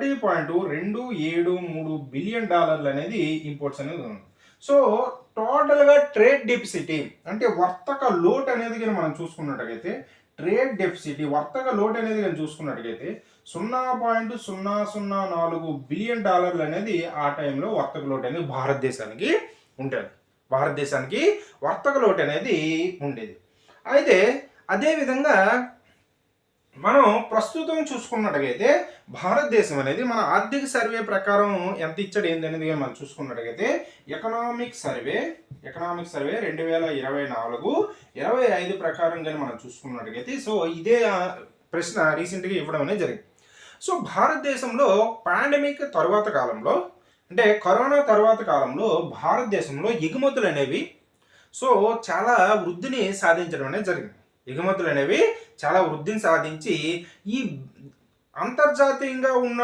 $1.273 billion అనేది imports అనేది ఉంది. సో టోటల్గా ట్రేడ్ డెఫిసిట్ అంటే వర్తక లోటు అనేది కానీ మనం చూసుకున్నట్టుగైతే ట్రేడ్ డెఫిసిట్ వర్తక లోటు అనేది కానీ చూసుకున్నట్టుగైతే $0.004 బిలియన్ అనేది ఆ టైంలో వర్తక లోటు అనేది భారతదేశానికి ఉంటుంది. భారతదేశానికి వర్తక లోటు అనేది ఉండేది. అయితే అదేవిధంగా మనం ప్రస్తుతం చూసుకున్నట్టుగైతే భారతదేశం అనేది మన ఆర్థిక సర్వే ప్రకారం ఎంత ఇచ్చాడు ఏంది అనేది మనం చూసుకున్నట్టుగైతే ఎకనామిక్ సర్వే 2024-25 ప్రకారం కానీ మనం చూసుకున్నట్టుగైతే సో ఇదే ప్రశ్న రీసెంట్గా ఇవ్వడం అనేది జరిగింది. సో భారతదేశంలో పాండమిక్ తర్వాత కాలంలో అంటే కరోనా తర్వాత కాలంలో భారతదేశంలో ఎగుమతులు అనేవి సో చాలా వృద్ధిని సాధించడం అనేది జరిగింది. ఎగుమతులు అనేవి చాలా వృద్ధిని సాధించి ఈ అంతర్జాతీయంగా ఉన్న